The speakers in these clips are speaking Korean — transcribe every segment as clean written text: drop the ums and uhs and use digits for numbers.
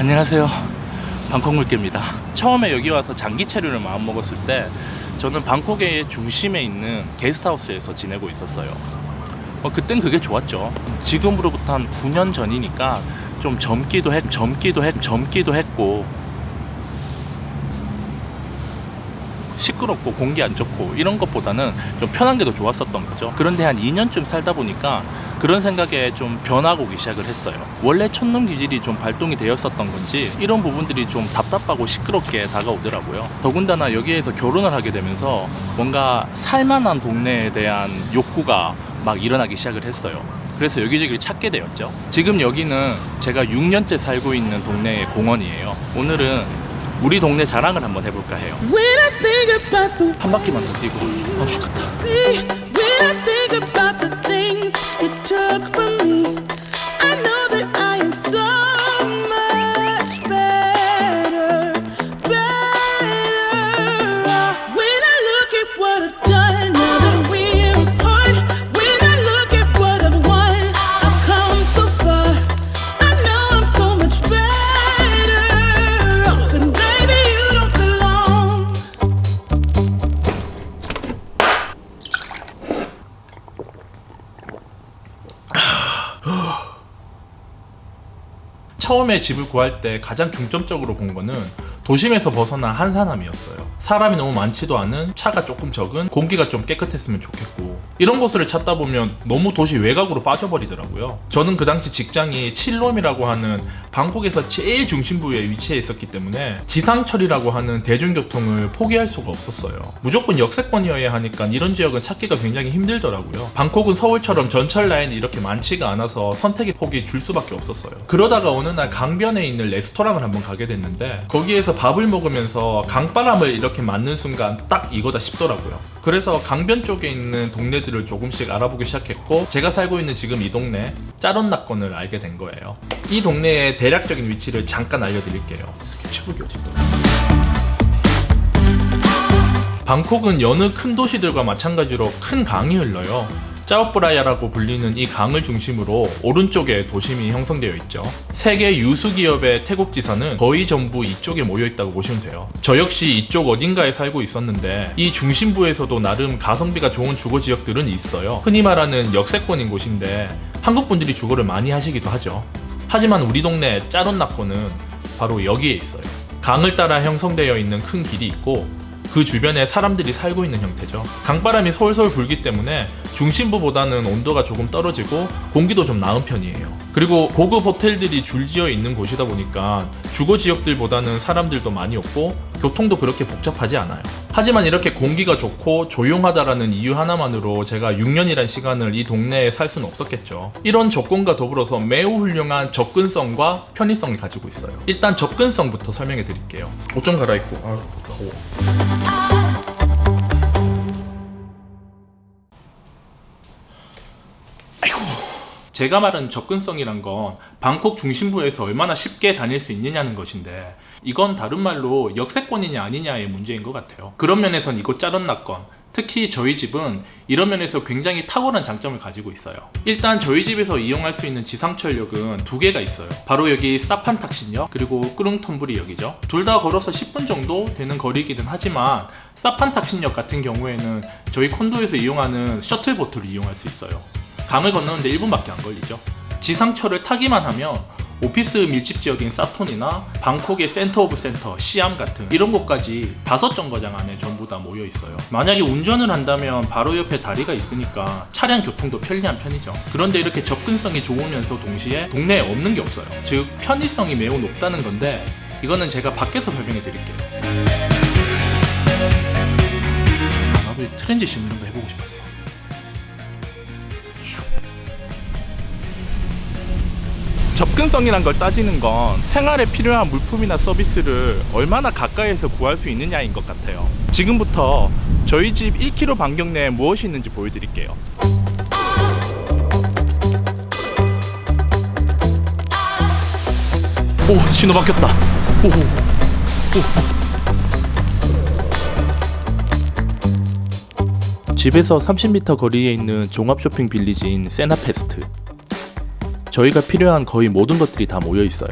안녕하세요, 방콕물개입니다. 처음에 여기 와서 장기 체류를 마음먹었을 때 저는 방콕의 중심에 있는 게스트하우스에서 지내고 있었어요. 그땐 그게 좋았죠. 지금으로부터 한 9년 전이니까 좀 젊기도 했고 시끄럽고 공기 안 좋고 이런 것보다는 좀 편한 게 더 좋았었던 거죠. 그런데 한 2년쯤 살다 보니까 그런 생각에 좀 변화가 오기 시작을 했어요. 원래 촌놈 기질이 좀 발동이 되었었던 건지 이런 부분들이 좀 답답하고 시끄럽게 다가오더라고요. 더군다나 여기에서 결혼을 하게 되면서 뭔가 살만한 동네에 대한 욕구가 막 일어나기 시작을 했어요. 그래서 여기저기를 찾게 되었죠. 지금 여기는 제가 6년째 살고 있는 동네의 공원이에요. 오늘은 우리 동네 자랑을 한번 해볼까 해요. 한 바퀴만 더 뛰고 죽겠다. 처음에 집을 구할 때 가장 중점적으로 본 거는 도심에서 벗어난 한산함이었어요. 사람이 너무 많지도 않은, 차가 조금 적은, 공기가 좀 깨끗했으면 좋겠고, 이런 곳을 찾다 보면 너무 도시 외곽으로 빠져버리더라고요. 저는 그 당시 직장이 칠롬이라고 하는 방콕에서 제일 중심부에 위치해 있었기 때문에 지상철이라고 하는 대중교통을 포기할 수가 없었어요. 무조건 역세권이어야 하니까 이런 지역은 찾기가 굉장히 힘들더라고요. 방콕은 서울처럼 전철 라인이 이렇게 많지가 않아서 선택의 폭이 줄 수밖에 없었어요. 그러다가 어느 날 강변에 있는 레스토랑을 한번 가게 됐는데, 거기에서 밥을 먹으면서 강바람을 이렇게 맞는 순간 딱 이거다 싶더라고요. 그래서 강변 쪽에 있는 동네들을 조금씩 알아보기 시작했고, 제가 살고 있는 지금 이 동네 짜론나권을 알게 된 거예요. 이 동네의 대략적인 위치를 잠깐 알려드릴게요. 스케치북이 어딨더라? 방콕은 여느 큰 도시들과 마찬가지로 큰 강이 흘러요. 짜오프라야라고 불리는 이 강을 중심으로 오른쪽에 도심이 형성되어 있죠. 세계 유수 기업의 태국 지사는 거의 전부 이쪽에 모여 있다고 보시면 돼요. 저 역시 이쪽 어딘가에 살고 있었는데, 이 중심부에서도 나름 가성비가 좋은 주거 지역들은 있어요. 흔히 말하는 역세권인 곳인데 한국 분들이 주거를 많이 하시기도 하죠. 하지만 우리 동네 짜론나권은 바로 여기에 있어요. 강을 따라 형성되어 있는 큰 길이 있고, 그 주변에 사람들이 살고 있는 형태죠. 강바람이 솔솔 불기 때문에 중심부보다는 온도가 조금 떨어지고 공기도 좀 나은 편이에요. 그리고 고급 호텔들이 줄지어 있는 곳이다 보니까 주거 지역들보다는 사람들도 많이 없고 교통도 그렇게 복잡하지 않아요. 하지만 이렇게 공기가 좋고 조용하다라는 이유 하나만으로 제가 6년이란 시간을 이 동네에 살 수는 없었겠죠. 이런 조건과 더불어서 매우 훌륭한 접근성과 편의성을 가지고 있어요. 일단 접근성부터 설명해 드릴게요. 옷 좀 갈아입고. 더워. 제가 말한 접근성이란 건 방콕 중심부에서 얼마나 쉽게 다닐 수 있느냐는 것인데, 이건 다른 말로 역세권이냐 아니냐의 문제인 것 같아요. 그런 면에선 이곳 짜론나권, 특히 저희 집은 이런 면에서 굉장히 탁월한 장점을 가지고 있어요. 일단 저희 집에서 이용할 수 있는 지상철역은 두 개가 있어요. 바로 여기 사판탁신역, 그리고 꾸릉톤부리역이죠. 둘 다 걸어서 10분 정도 되는 거리이긴 하지만 사판탁신역 같은 경우에는 저희 콘도에서 이용하는 셔틀보트를 이용할 수 있어요. 강을 건너는데 1분밖에 안 걸리죠. 지상철을 타기만 하면 오피스 밀집 지역인 사톤이나 방콕의 센터 오브 센터, 시암 같은 이런 곳까지 5정거장 안에 전부 다 모여 있어요. 만약에 운전을 한다면 바로 옆에 다리가 있으니까 차량 교통도 편리한 편이죠. 그런데 이렇게 접근성이 좋으면서 동시에 동네에 없는 게 없어요. 즉 편의성이 매우 높다는 건데, 이거는 제가 밖에서 설명해 드릴게요. 나도 이 트랜지션 이런 거 해보고 싶었어. 접근성이란 걸 따지는 건 생활에 필요한 물품이나 서비스를 얼마나 가까이에서 구할 수 있느냐인 것 같아요. 지금부터 저희 집 1km 반경 내에 무엇이 있는지 보여드릴게요. 오, 신호 바뀌었다. 오. 집에서 30m 거리에 있는 종합 쇼핑 빌리지인 세나페스트. 저희가 필요한 거의 모든 것들이 다 모여 있어요.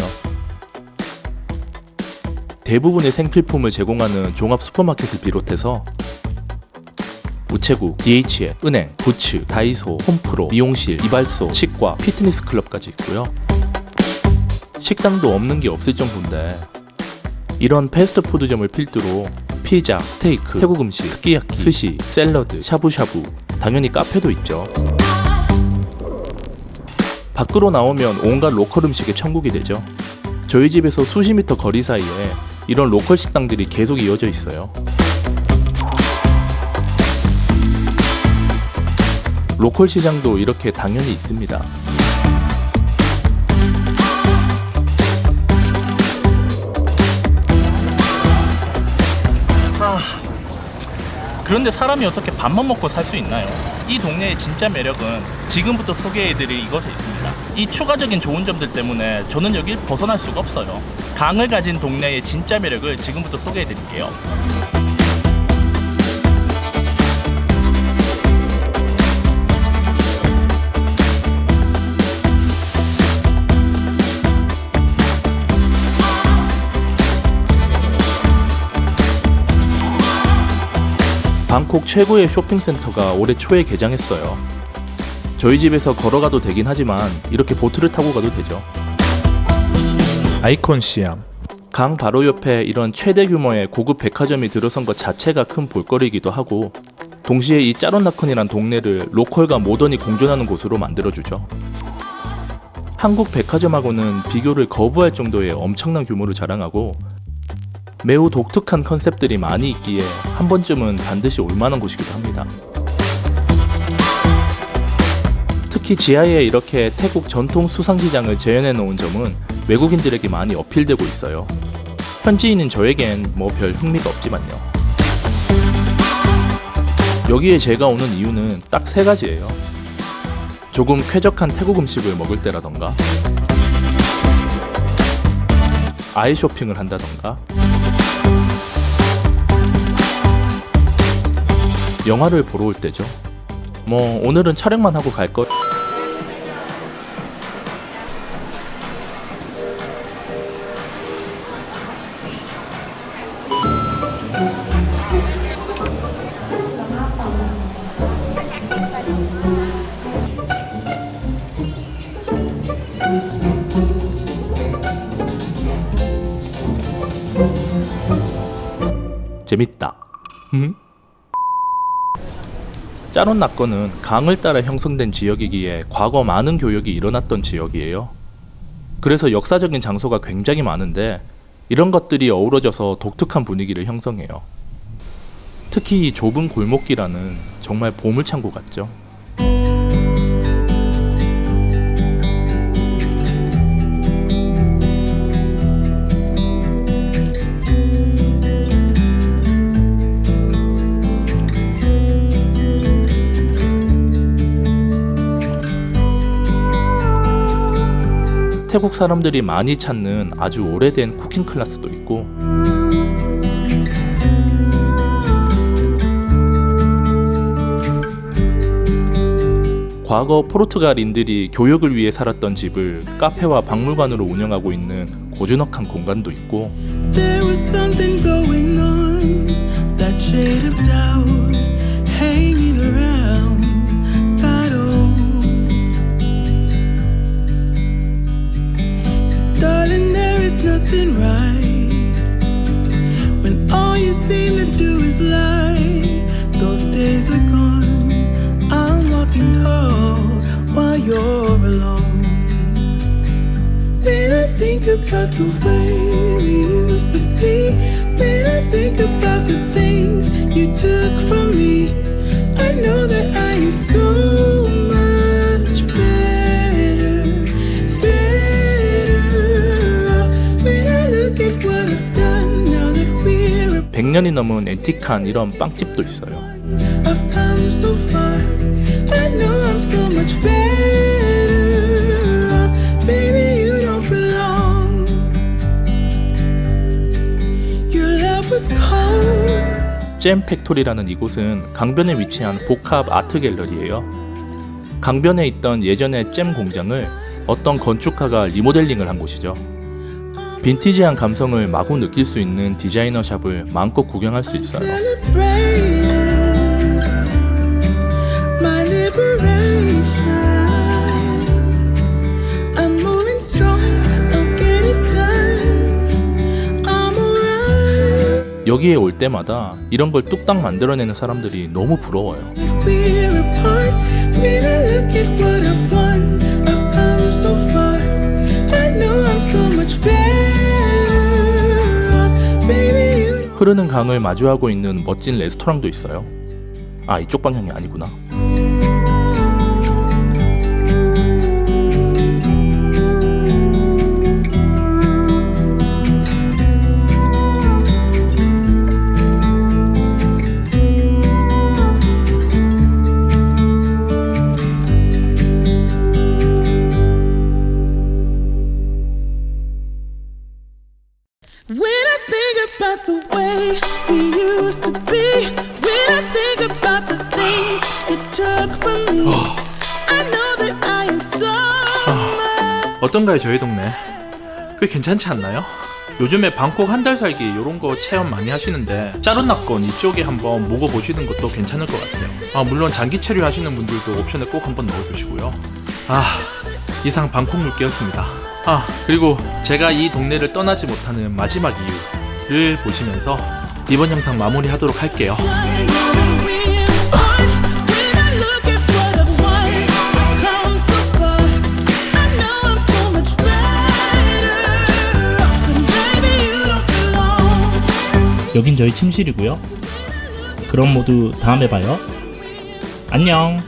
대부분의 생필품을 제공하는 종합 슈퍼마켓을 비롯해서 우체국, DHL, 은행, 부츠, 다이소, 홈프로, 미용실, 이발소, 치과, 피트니스 클럽까지 있고요. 식당도 없는 게 없을 정도인데 이런 패스트푸드점을 필두로 피자, 스테이크, 태국 음식, 스키야키, 스시, 샐러드, 샤브샤브, 당연히 카페도 있죠. 밖으로 나오면 온갖 로컬 음식의 천국이 되죠. 저희 집에서 수십 미터 거리 사이에 이런 로컬 식당들이 계속 이어져 있어요. 로컬 시장도 이렇게 당연히 있습니다. 그런데 사람이 어떻게 밥만 먹고 살 수 있나요? 이 동네의 진짜 매력은 지금부터 소개해드릴 이것에 있습니다. 이 추가적인 좋은 점들 때문에 저는 여길 벗어날 수가 없어요. 강을 가진 동네의 진짜 매력을 지금부터 소개해드릴게요. 방콕 최고의 쇼핑센터가 올해 초에 개장했어요. 저희 집에서 걸어가도 되긴 하지만 이렇게 보트를 타고 가도 되죠. 아이콘 시암. 강 바로 옆에 이런 최대 규모의 고급 백화점이 들어선 것 자체가 큰 볼거리이기도 하고 동시에 이 짜론나콘이란 동네를 로컬과 모던이 공존하는 곳으로 만들어주죠. 한국 백화점하고는 비교를 거부할 정도의 엄청난 규모를 자랑하고 매우 독특한 컨셉들이 많이 있기에 한 번쯤은 반드시 올만한 곳이기도 합니다. 특히 지하에 이렇게 태국 전통 수상시장을 재현해 놓은 점은 외국인들에게 많이 어필되고 있어요. 현지인인 저에겐 뭐 별 흥미가 없지만요. 여기에 제가 오는 이유는 딱 세 가지예요. 조금 쾌적한 태국 음식을 먹을 때라던가, 아이 쇼핑을 한다던가, 영화를 보러 올 때죠. 뭐 오늘은 촬영만 하고 갈 것. 재밌다. 짜론나꺼는 강을 따라 형성된 지역이기에 과거 많은 교역이 일어났던 지역이에요. 그래서 역사적인 장소가 굉장히 많은데 이런 것들이 어우러져서 독특한 분위기를 형성해요. 특히 이 좁은 골목길안은 정말 보물창고 같죠. 태국 사람들이 많이 찾는 아주 오래된 쿠킹 클래스도 있고 과거 포르투갈인들이 교역을 위해 살았던 집을 카페와 박물관으로 운영하고 있는 고즈넉한 공간도 있고 There was something going on, that shade of doubt hanging around that old. 'Cause darling, there is nothing right when all you seem to do is lie. Those days are gone, I'm walking tall while you're alone. When I think about the way we used to be, when I think about the things you took from me, I know that I am so much better, better off. When I look at what I've done now that we're 100년이 넘은 앤틱한 이런 빵집도 있어요. I've come so far. I know I'm so much better off. Baby, you don't belong. Your love was cold. 잼 팩토리라는 이곳은 강변에 위치한 복합 아트 갤러리예요. 강변에 있던 예전의 잼 공장을 어떤 건축가가 리모델링을 한 곳이죠. 빈티지한 감성을 마구 느낄 수 있는 디자이너 샵을 마음껏 구경할 수 있어요. Celebrating my liberation. I'm moving strong, I'll get it done. I'm alright. 여기에 올 때마다 이런 걸 뚝딱 만들어내는 사람들이 너무 부러워요. We're apart. When I look at what I've won, I've come so far. I know I'm so much better off. Baby, you 흐르는 강을 마주하고 있는 멋진 레스토랑도 있어요. 아, 이쪽 방향이 아니구나. When I think about the way we used to be, when I think about the things you took from me, I know that I am so much. 어떤가요 저희 동네? 꽤 괜찮지 않나요? 요즘에 방콕 한 달 살기 이런 거 체험 많이 하시는데 짜른낙건 이쪽에 한번 묵어보시는 것도 괜찮을 것 같아요. 아 물론 장기 체류 하시는 분들도 옵션에 꼭 한번 넣어주시고요. 아 이상 방콕 물개였습니다. 아 그리고 제가 이 동네를 떠나지 못하는 마지막 이유를 보시면서 이번 영상 마무리하도록 할게요. When I look at what I've won, I've come so far. I know I'm so much better off. And baby, you don't belong. 여긴 저희 침실이고요. 그럼 모두 다음에 봐요. 안녕.